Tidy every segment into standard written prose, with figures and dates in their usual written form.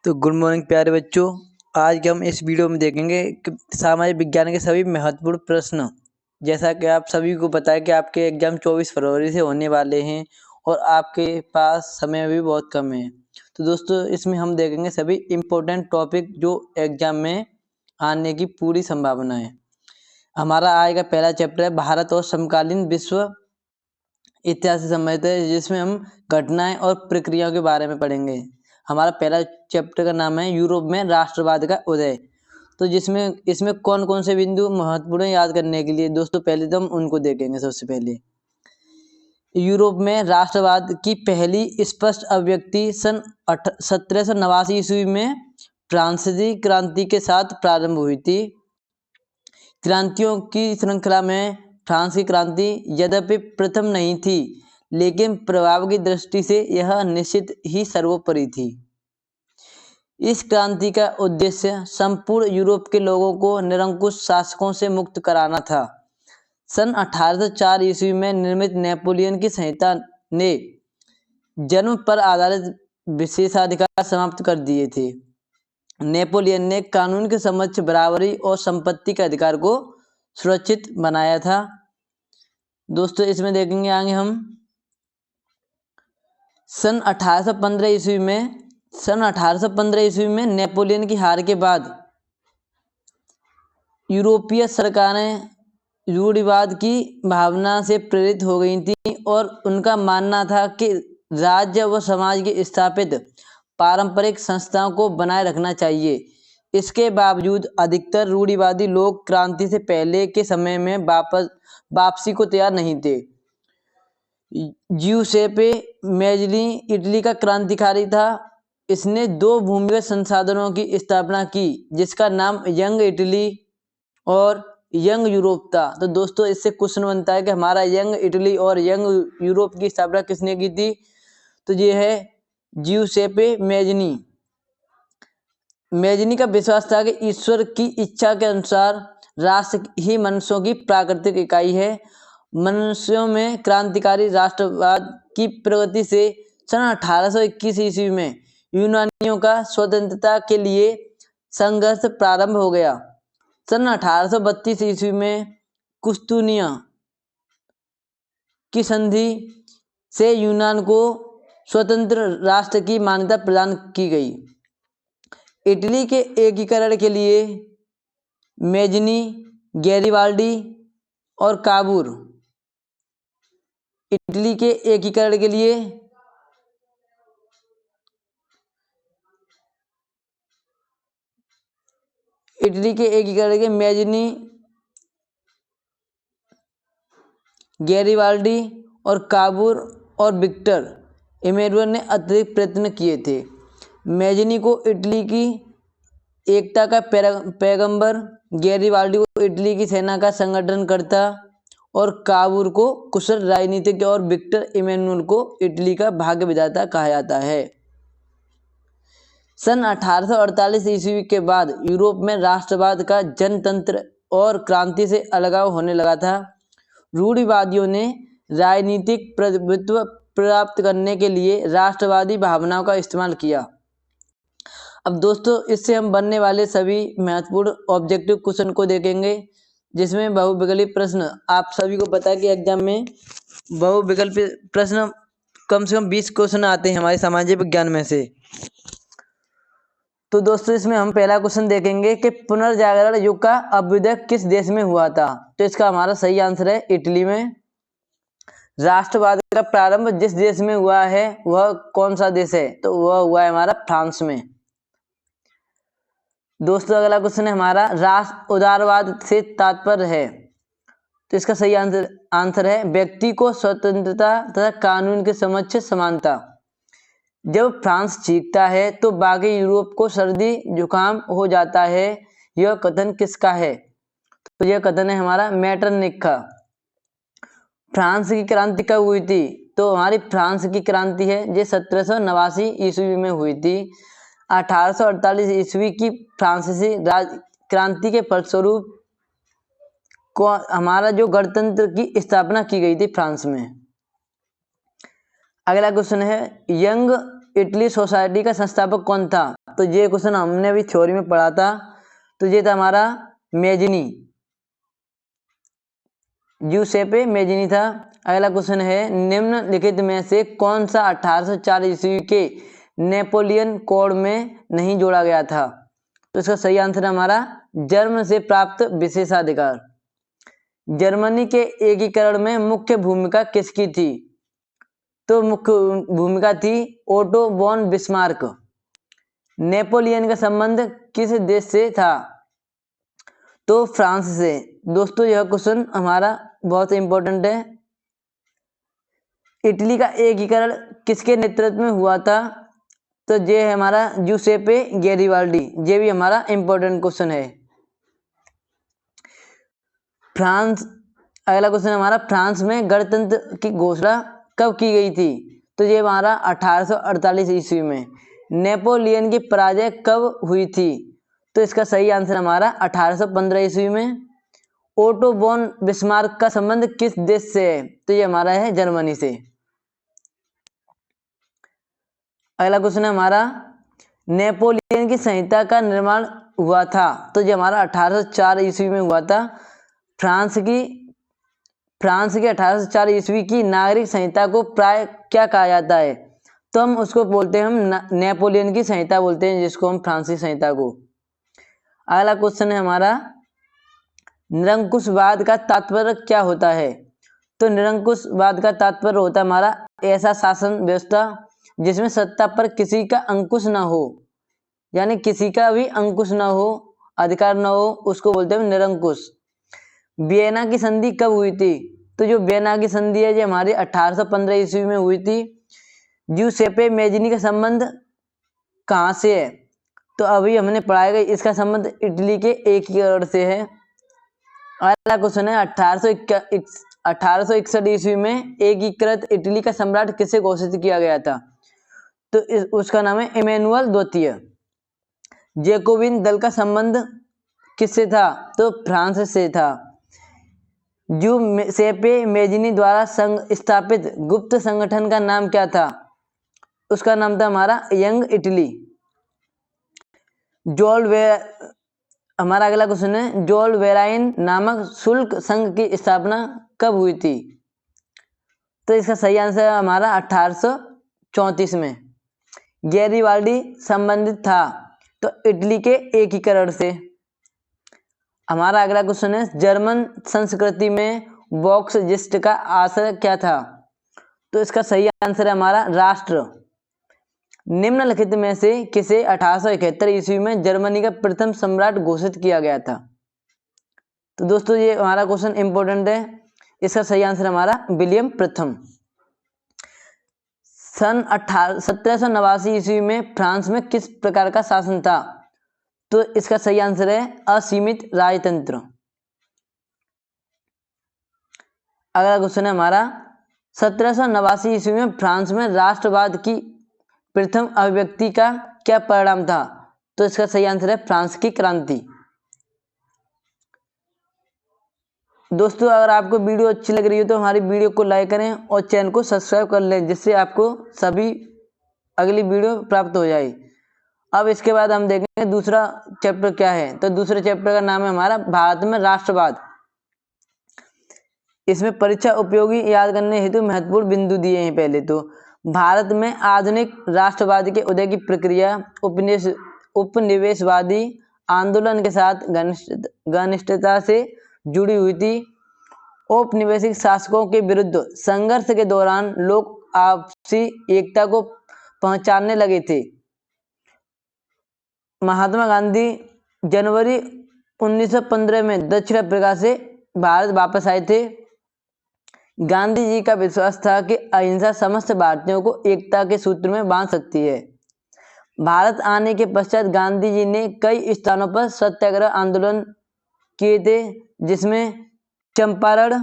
तो good morning प्यारे बच्चों। आज के हम इस वीडियो में देखेंगे कि सामाजिक विज्ञान के सभी महत्वपूर्ण प्रश्न। जैसा कि आप सभी को पता है कि आपके एग्जाम 24 फरवरी से होने वाले हैं और आपके पास समय भी बहुत कम है। तो दोस्तों इसमें हम देखेंगे सभी इम्पोर्टेंट टॉपिक जो एग्जाम में आने की पूरी संभावना है। हमारा आज का पहला चैप्टर है भारत और समकालीन विश्व इतिहास से संबंधित है, जिसमें हम घटनाएं और प्रक्रियाओं के बारे में पढ़ेंगे। हमारा पहला चैप्टर का नाम है यूरोप में राष्ट्रवाद का उदय। तो जिसमें इसमें कौन कौन से बिंदु महत्वपूर्ण याद करने के लिए दोस्तों पहले तो हम उनको देखेंगे। सबसे पहले यूरोप में राष्ट्रवाद की पहली स्पष्ट अभिव्यक्ति सन 1789 ईस्वी में फ्रांसीसी क्रांति के साथ प्रारंभ हुई थी। क्रांतियों की श्रृंखला में फ्रांस की क्रांति यद्यपि प्रथम नहीं थी, लेकिन प्रभाव की दृष्टि से यह निश्चित ही सर्वोपरि थी। इस क्रांति का उद्देश्य संपूर्ण यूरोप के लोगों को निरंकुश शासकों से मुक्त कराना था। सन 1804 ईस्वी में निर्मित नेपोलियन की संहिता ने जन्म पर आधारित विशेषाधिकार समाप्त कर दिए थे। नेपोलियन ने कानून के समक्ष बराबरी और संपत्ति के अधिकार को सुरक्षित बनाया था। दोस्तों इसमें देखेंगे आगे हम सन 1815 ईस्वी में नेपोलियन की हार के बाद यूरोपीय सरकारें रूढ़िवाद की भावना से प्रेरित हो गई थी और उनका मानना था कि राज्य व समाज की स्थापित पारंपरिक संस्थाओं को बनाए रखना चाहिए। इसके बावजूद अधिकतर रूढ़िवादी लोग क्रांति से पहले के समय में वापसी को तैयार नहीं थे। ज्यूसेppe मेज़्नी इटली का क्रांतिकारी था। इसने दो भूमिगत संसाधनों की स्थापना की, जिसका नाम यंग इटली और यंग यूरोप था। तो दोस्तों इससे क्वेश्चन बनता है कि हमारा यंग इटली और यंग यूरोप की स्थापना किसने की थी? तो ये है ज्यूसेppe मेज़्नी। मेज़्नी का विश्वास था कि ईश्वर की इच्छा के अनुसार राष्ट्र ही मनुष्यों की प्राकृतिक इकाई है। मनुष्यों में क्रांतिकारी राष्ट्रवाद की प्रगति से सन 1821 ईस्वी में यूनानियों का स्वतंत्रता के लिए संघर्ष प्रारंभ हो गया। सन 1832 ईस्वी में कुस्तुनिया की संधि से यूनान को स्वतंत्र राष्ट्र की मान्यता प्रदान की गई। इटली के एकीकरण के लिए मेज़्नी, गैरिबाल्डी और काबूर इटली के एकीकरण के लिए मेज़्नी, गैरिबाल्डी और काबूर और विक्टर इमैनुएल ने अतिरिक्त प्रयत्न किए थे। मेज़्नी को इटली की एकता का पैगंबर, गैरिबाल्डी को इटली की सेना का संगठनकर्ता और काबूर को कुशल राजनीतिज्ञ और विक्टर इमैनुएल को इटली का भाग्य विधाता कहा जाता है। सन 1848 ईस्वी के बाद यूरोप में राष्ट्रवाद का जनतंत्र और क्रांति से अलगाव होने लगा था। रूढ़िवादियों ने राजनीतिक प्रभुत्व प्राप्त करने के लिए राष्ट्रवादी भावनाओं का इस्तेमाल किया। अब दोस्तों इससे हम बनने वाले सभी महत्वपूर्ण ऑब्जेक्टिव क्वेश्चन को देखेंगे, जिसमें बहुविकल्पीय प्रश्न। आप सभी को पता है कि एग्जाम में बहुविकल्पीय प्रश्न कम से कम 20 क्वेश्चन आते हैं हमारे सामाजिक विज्ञान में से। तो दोस्तों इसमें हम पहला क्वेश्चन देखेंगे कि पुनर्जागरण युग का अभ्युदय किस देश में हुआ था? तो इसका हमारा सही आंसर है इटली में। राष्ट्रवाद का प्रारंभ जिस देश में हुआ है वह कौन सा देश है? तो वह हुआ है हमारा फ्रांस में। दोस्तों अगला क्वेश्चन है हमारा राष्ट्र उदारवाद से तात्पर्य है? तो इसका सही आंसर है व्यक्ति को स्वतंत्रता तथा कानून के समक्ष समानता। जब फ्रांस जीतता है तो बाकी यूरोप को सर्दी जुकाम हो जाता है। यह कथन किसका है? तो यह कथन है हमारा मेटरनिख का। फ्रांस की क्रांति कब हुई थी? तो हमारी फ्रांस की क्रांति है ये 1789 ईस्वी में हुई थी। 1848 ईस्वी की फ्रांसीसी क्रांति के फलस्वरूप हमारा जो गणतंत्र की स्थापना की गई थी फ्रांस में। अगला क्वेश्चन है यंग इटली सोसाइटी का संस्थापक कौन था? तो ये क्वेश्चन हमने अभी थ्योरी में पढ़ा था। तो ये था हमारा मेजनी, ज्यूसेपे मेजनी था। अगला क्वेश्चन है निम्नलिखित में से कौन सा 1804 ईस्वी के नेपोलियन कोड में नहीं जोड़ा गया था? तो इसका सही आंसर हमारा जर्मन से प्राप्त विशेषाधिकार। जर्मनी के एकीकरण में मुख्य भूमिका किसकी थी? तो मुख्य भूमिका थी ओटो वॉन बिस्मार्क। नेपोलियन का संबंध किस देश से था? तो फ्रांस से। दोस्तों यह क्वेश्चन हमारा बहुत इंपॉर्टेंट है। इटली का एकीकरण किसके नेतृत्व में हुआ था? तो ये है हमारा जूसेपे गैरिबाल्डी। ये भी हमारा इंपॉर्टेंट क्वेश्चन है। फ्रांस, अगला क्वेश्चन हमारा फ्रांस में गणतंत्र की घोषणा कब की गई थी? तो ये हमारा 1848 ईस्वी में। नेपोलियन की पराजय कब हुई थी? तो इसका सही आंसर हमारा 1815 ईस्वी में। ओटो वॉन बिस्मार्क का संबंध किस देश से है? तो ये हमारा है जर्मनी से। अगला क्वेश्चन है हमारा नेपोलियन की संहिता का निर्माण हुआ था? तो ये हमारा 1804 ईस्वी में हुआ था। फ्रांस की 1804 ईस्वी की नागरिक संहिता को प्राय क्या कहा जाता है? तो हम उसको बोलते हैं, हम नेपोलियन की संहिता बोलते हैं, जिसको हम फ्रांसीसी संहिता को। अगला क्वेश्चन है हमारा निरंकुशवाद का तात्पर्य क्या होता है? तो निरंकुशवाद का तात्पर्य होता है हमारा ऐसा शासन व्यवस्था जिसमें सत्ता पर किसी का अंकुश ना हो, यानी किसी का भी अंकुश ना हो, अधिकार ना हो, उसको बोलते हैं निरंकुश। वियना की संधि कब हुई थी? तो जो वियना की संधि है ये हमारी 1815 ईस्वी में हुई थी। ज्यूसेपे मेजनी का संबंध कहाँ से है? तो अभी हमने पढ़ाया गया, इसका संबंध इटली के एकीकरण से है। अगला क्वेश्चन है 1861 ईस्वी में एकीकृत इटली का सम्राट किसे घोषित किया गया था? तो उसका नाम है इमैनुअल द्वितीय। जैकोबिन दल का संबंध किससे था? तो फ्रांस से था। ज्यूसेपे मेजनी द्वारा स्थापित गुप्त संगठन का नाम क्या था? उसका नाम था हमारा यंग इटली। हमारा अगला क्वेश्चन है जोल वेराइन नामक शुल्क संघ की स्थापना कब हुई थी? तो इसका सही आंसर है हमारा 1834 में। गैरिबाल्डी संबंधित था तो इटली के एकीकरण से। हमारा अगला क्वेश्चन है जर्मन संस्कृति में बॉक्स जिस्ट का आशय क्या था? तो इसका सही आंसर है हमारा राष्ट्र। निम्नलिखित में से किसे 1871 ईस्वी में जर्मनी का प्रथम सम्राट घोषित किया गया था? तो दोस्तों ये हमारा क्वेश्चन इंपॉर्टेंट है। इसका सही आंसर हमारा विलियम प्रथम। सन 1789 ईस्वी में फ्रांस में किस प्रकार का शासन था? तो इसका सही आंसर है असीमित राजतंत्र। अगला क्वेश्चन है हमारा 1789 ईस्वी में फ्रांस में राष्ट्रवाद की प्रथम अभिव्यक्ति का क्या परिणाम था? तो इसका सही आंसर है फ्रांस की क्रांति। दोस्तों अगर आपको वीडियो अच्छी लग रही है तो हमारी वीडियो को लाइक करें और चैनल को सब्सक्राइब कर लें, जिससे आपको सभी अगली वीडियो प्राप्त हो जाए। अब इसके बाद हम देखेंगे दूसरा चैप्टर क्या है। तो दूसरे चैप्टर का नाम है हमारा भारत में राष्ट्रवाद। इसमें परीक्षा उपयोगी याद करने हेतु महत्वपूर्ण बिंदु दिए हैं। पहले तो भारत में आधुनिक राष्ट्रवाद के उदय की प्रक्रिया उपनिवेशवादी आंदोलन के साथ घनिष्ठता से जुड़ी हुई थी। औपनिवेशिक शासकों के विरुद्ध संघर्ष के दौरान लोग आपसी एकता को पहचानने लगे थे। महात्मा गांधी जनवरी 1915 में दक्षिण अफ्रीका से भारत वापस आए थे। गांधी जी का विश्वास था कि अहिंसा समस्त भारतीयों को एकता के सूत्र में बांध सकती है। भारत आने के पश्चात गांधी जी ने कई स्थानों पर सत्याग्रह आंदोलन किए थे, जिसमें चंपारण,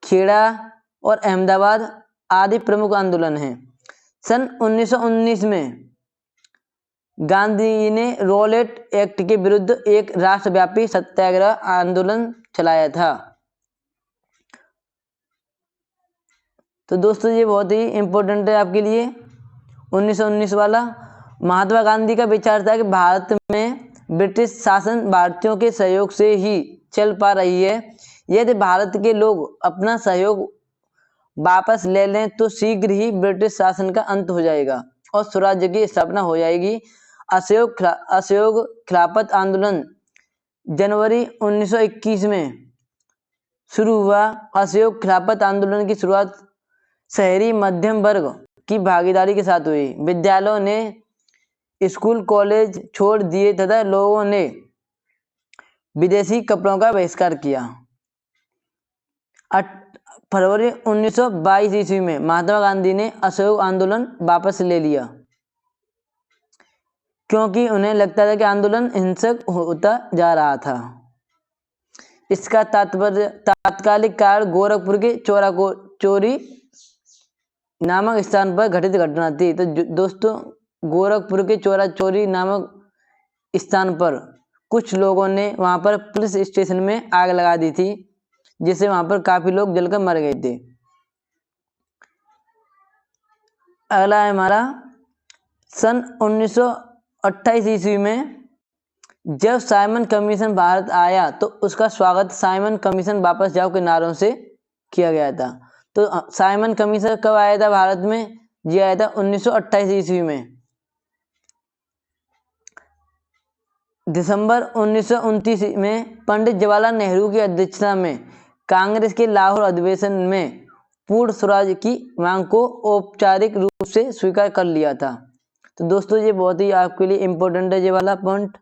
खेड़ा और अहमदाबाद आदि प्रमुख आंदोलन हैं। सन 1919 में गांधी जी ने रॉलेट एक्ट के विरुद्ध एक राष्ट्रव्यापी सत्याग्रह आंदोलन चलाया था। तो दोस्तों ये बहुत ही इंपॉर्टेंट है आपके लिए 1919 वाला। महात्मा गांधी का विचार था कि भारत में ब्रिटिश शासन भारतीयों के सहयोग से ही चल पा रही है। यदि भारत के लोग अपना सहयोग वापस ले लें तो शीघ्र ही ब्रिटिश शासन का अंत हो जाएगा और स्वराज्य की स्थापना हो जाएगी। असहयोग खिलाफत आंदोलन जनवरी 1921 में शुरू हुआ। असहयोग खिलाफत आंदोलन की शुरुआत शहरी मध्यम वर्ग की भागीदारी के साथ हुई। विद्यालयों ने स्कूल कॉलेज छोड़ दिए तथा लोगों ने विदेशी कपड़ों का बहिष्कार किया। फरवरी 1922 ईस्वी में महात्मा गांधी ने असहयोग आंदोलन वापस ले लिया क्योंकि उन्हें लगता था कि आंदोलन हिंसक होता जा रहा था। इसका तात्कालिक कारण गोरखपुर के चोरी नामक स्थान पर घटित घटना थी। तो दोस्तों, गोरखपुर के चोरी नामक स्थान पर कुछ लोगों ने वहां पर पुलिस स्टेशन में आग लगा दी थी, जिससे वहां पर काफी लोग जलकर मर गए थे। अगला है हमारा सन 1928 ईस्वी में जब साइमन कमीशन भारत आया तो उसका स्वागत साइमन कमीशन वापस जाओ के नारों से किया गया था। तो साइमन कमीशन कब आया था भारत में? जी आया था 1928 ईस्वी में। दिसंबर 1929 में पंडित जवाहरलाल नेहरू की अध्यक्षता में कांग्रेस के लाहौर अधिवेशन में पूर्ण स्वराज की मांग को औपचारिक रूप से स्वीकार कर लिया था। तो दोस्तों, ये बहुत ही आपके लिए इम्पोर्टेंट है ये वाला पॉइंट।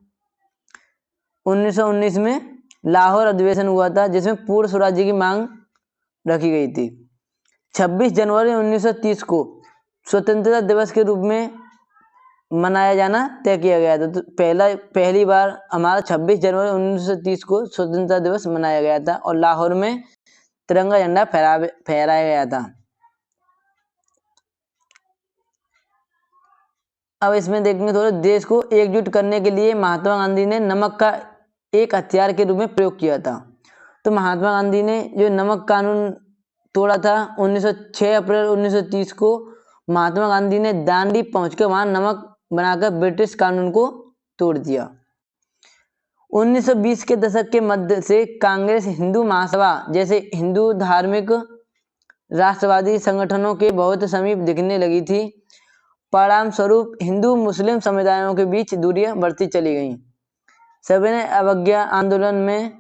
1919 में लाहौर अधिवेशन हुआ था जिसमें पूर्ण स्वराज्य की मांग रखी गई थी। 26 जनवरी 1930 को स्वतंत्रता दिवस के रूप में मनाया जाना तय किया गया था। तो पहली बार हमारा 26 जनवरी 1930 को स्वतंत्रता दिवस मनाया गया था और लाहौर में तिरंगा झंडा फहराया गया था। अब इसमें देखेंगे थोड़ा, देश को एकजुट करने के लिए महात्मा गांधी ने नमक का एक हथियार के रूप में प्रयोग किया था। तो महात्मा गांधी ने जो नमक कानून तोड़ा था 6 अप्रैल 1930 को महात्मा गांधी ने दांडी पहुंचकर वहां नमक बनाकर ब्रिटिश कानून को तोड़ दिया। 1920 के दशक के मध्य से कांग्रेस, हिंदू महासभा जैसे हिंदू धार्मिक राष्ट्रवादी संगठनों के बहुत समीप दिखने लगी थी। परिणाम स्वरूप हिंदू मुस्लिम समुदायों के बीच दूरियां बढ़ती चली गईं। सविनय अवज्ञा आंदोलन में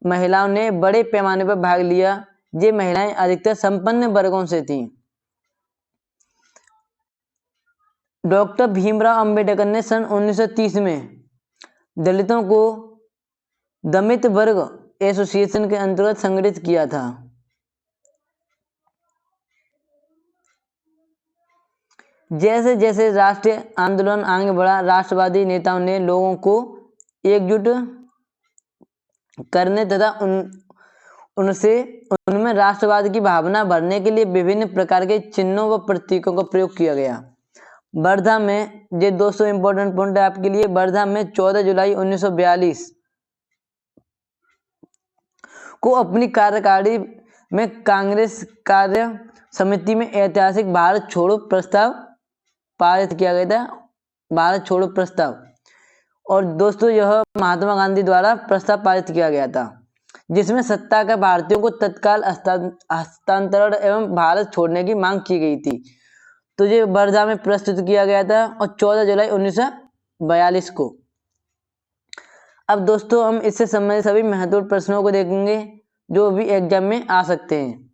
महिलाओं ने बड़े पैमाने पर भाग लिया। ये महिलाएं अधिकतर संपन्न वर्गों से थीं। डॉक्टर भीमराव अंबेडकर ने सन 1930 में दलितों को दलित वर्ग एसोसिएशन के अंतर्गत संगठित किया था। जैसे जैसे राष्ट्रीय आंदोलन आगे बढ़ा, राष्ट्रवादी नेताओं ने लोगों को एकजुट करने तथा उनमें राष्ट्रवाद की भावना भरने के लिए विभिन्न प्रकार के चिन्हों व प्रतीकों का प्रयोग किया गया। वर्धा में, ये दोस्तों इंपॉर्टेंट पॉइंट है आपके लिए, वर्धा में 14 जुलाई 1942 को अपनी कार्यकारिणी में कांग्रेस कार्य समिति में ऐतिहासिक भारत छोड़ो प्रस्ताव पारित किया गया था। भारत छोड़ो प्रस्ताव, और दोस्तों यह महात्मा गांधी द्वारा प्रस्ताव पारित किया गया था जिसमें सत्ता का भारतीयों को तत्काल हस्तांतरण एवं भारत छोड़ने की मांग की गई थी। तो ये वर्धा में प्रस्तुत किया गया था और 14 जुलाई 1942 को। अब दोस्तों हम इससे संबंधित सभी महत्वपूर्ण प्रश्नों को देखेंगे जो भी एग्जाम में आ सकते हैं।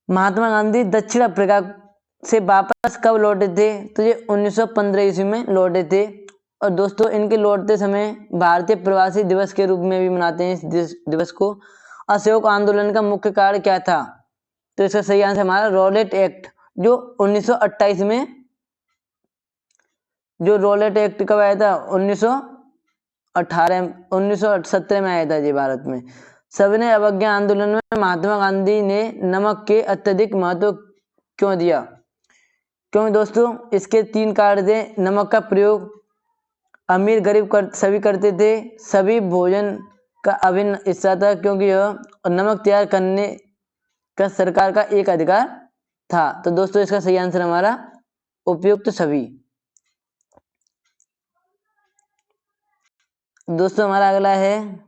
महात्मा गांधी दक्षिण अफ्रीका से वापस कब लौटे थे? तो ये 1915 ईस्वी में लौटे थे। और दोस्तों इनके लौटते समय भारतीय प्रवासी दिवस के रूप में भी मनाते हैं इस दिवस को। असहयोग आंदोलन का मुख्य कारण क्या था? तो इसका सही आंसर हमारा रॉलेट एक्ट, जो 1928 में, जो रॉलेट एक्ट कब आया था? 1917 में आया था जी भारत में। सविनय अवज्ञा आंदोलन में महात्मा गांधी ने नमक के अत्यधिक महत्व क्यों दिया? क्योंकि दोस्तों इसके 3 कारण थे। नमक का प्रयोग अमीर गरीब सभी करते थे, सभी भोजन का अभिन्न हिस्सा था, क्योंकि यह नमक तैयार करने का सरकार का एक अधिकार था। तो दोस्तों इसका सही आंसर हमारा उपयुक्त सभी। दोस्तों हमारा अगला है,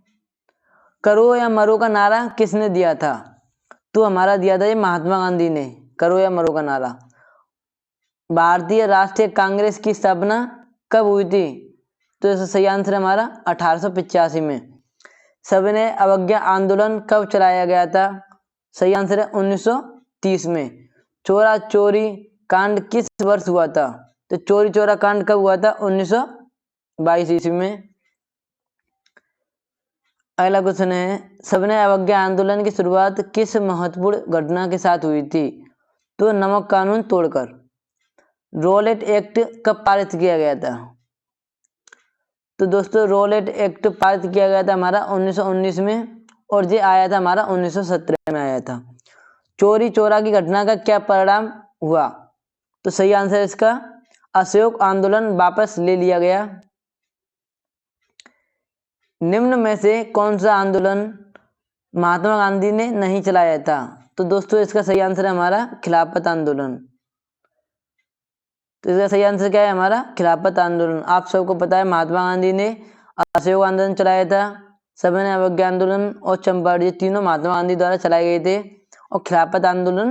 करो या मरो का नारा किसने दिया था? तो हमारा दिया था ये महात्मा गांधी ने, करो या मरो का नारा। भारतीय राष्ट्रीय कांग्रेस की स्थापना कब हुई थी? तो इसका सही आंसर हमारा 1885 में। सविनय अवज्ञा आंदोलन कब चलाया गया था? सही आंसर है 1930 में। चोरा चोरी कांड किस वर्ष हुआ था? तो चोरी चोरा कांड कब हुआ था? 1922 ईस्वी में। अगला क्वेश्चन है, सविनय अवज्ञा आंदोलन की शुरुआत किस महत्वपूर्ण घटना के साथ हुई थी? तो नमक कानून तोड़कर। रोलेट एक्ट कब पारित किया गया था? तो दोस्तों रोलेट एक्ट पारित किया गया था हमारा 1919 में, और ये आया था हमारा 1917 में आया था। चोरी चोरा की घटना का क्या परिणाम हुआ? तो सही आंसर इसका असहयोग आंदोलन वापस ले लिया गया। निम्न में से कौन सा आंदोलन महात्मा गांधी ने नहीं चलाया था? तो दोस्तों इसका सही आंसर है हमारा खिलाफत आंदोलन। तो इसका सही आंसर क्या है हमारा? खिलाफत आंदोलन। आप सबको पता है महात्मा गांधी ने असहयोग आंदोलन चलाया था, सविनय अवज्ञा आंदोलन और चंपारण, ये तीनों महात्मा गांधी द्वारा चलाए गए थे, और खिलाफत आंदोलन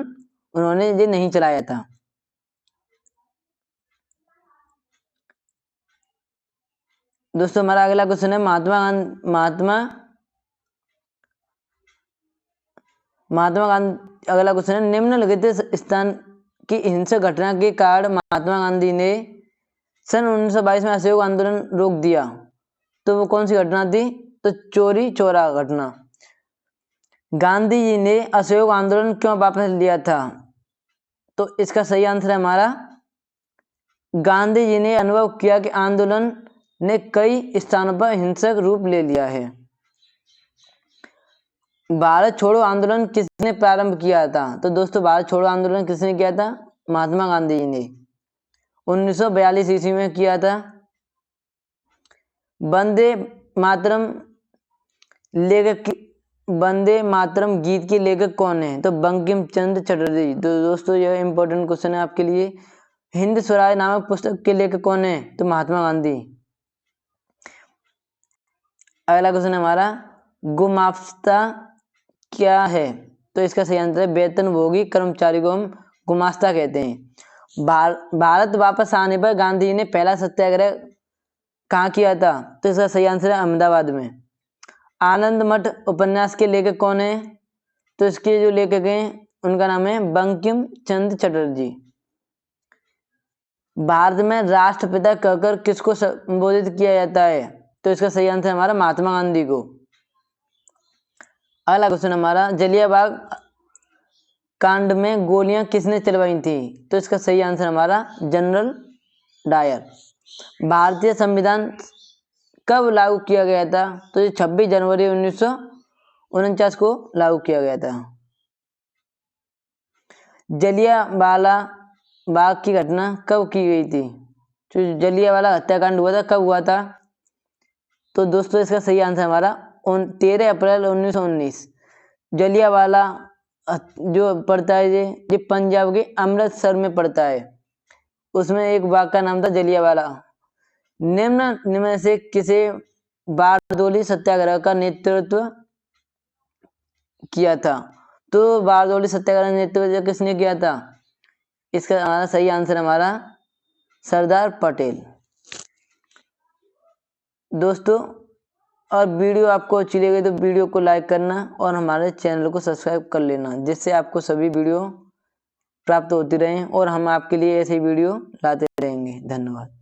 उन्होंने ये नहीं चलाया था। दोस्तों हमारा अगला क्वेश्चन है, महात्मा गांधी, अगला क्वेश्चन है, निम्नलिखित स्थान की हिंसक घटना के कारण महात्मा गांधी ने सन 1922 में असहयोग आंदोलन रोक दिया। तो वो कौन सी घटना थी? तो चोरी चोरा घटना। गांधी जी ने असहयोग आंदोलन क्यों वापस लिया था? तो इसका सही आंसर है हमारा, गांधी जी ने अनुभव किया कि आंदोलन ने कई स्थानों पर हिंसक रूप ले लिया है। भारत छोड़ो आंदोलन किसने प्रारंभ किया था? तो दोस्तों भारत छोड़ो आंदोलन किसने किया था? महात्मा गांधी जी ने 1942 ईस्वी में किया था। वंदे मातरम लेखक, वंदे मातरम गीत के लेखक कौन है? तो बंकिम चंद्र चटर्जी। तो दोस्तों यह इंपॉर्टेंट क्वेश्चन है आपके लिए। हिंद स्वराज नामक पुस्तक के लेखक कौन है? तो महात्मा गांधी। अगला क्वेश्चन हमारा, गुमास्ता क्या है? तो इसका सही आंसर है वेतनभोगी कर्मचारी को हम गुमास्ता कहते हैं। भारत वापस आने पर गांधी जी ने पहला सत्याग्रह कहाँ किया था? तो इसका सही आंसर है अहमदाबाद में। आनंद मठ उपन्यास के लेखक कौन है? तो इसके जो लेखक हैं उनका नाम है बंकिम चंद्र चटर्जी। भारत में राष्ट्रपिता कहकर किसको संबोधित किया जाता है? तो इसका सही आंसर हमारा महात्मा गांधी को। अगला क्वेश्चन हमारा, जलियांवाला कांड में गोलियां किसने चलवाई थी? तो इसका सही आंसर हमारा जनरल डायर। भारतीय संविधान कब लागू किया गया था? तो ये 26 जनवरी 1949 को लागू किया गया था। जलियांवाला बाग की घटना कब की गई थी? जो जलियांवाला हत्याकांड हुआ था कब हुआ था? तो दोस्तों इसका सही आंसर हमारा 13 अप्रैल 1919। जलियांवाला जो पड़ता है ये पंजाब के अमृतसर में पड़ता है। उसमें एक बाग का नाम था जलियांवाला। निम्न में से किसे बारदोली सत्याग्रह का नेतृत्व किया था? तो बारदोली सत्याग्रह नेतृत्व किसने किया था? इसका हमारा सही आंसर हमारा सरदार पटेल। दोस्तों और वीडियो आपको अच्छी लगी तो वीडियो को लाइक करना और हमारे चैनल को सब्सक्राइब कर लेना, जिससे आपको सभी वीडियो प्राप्त होती रहें और हम आपके लिए ऐसे वीडियो लाते रहेंगे। धन्यवाद।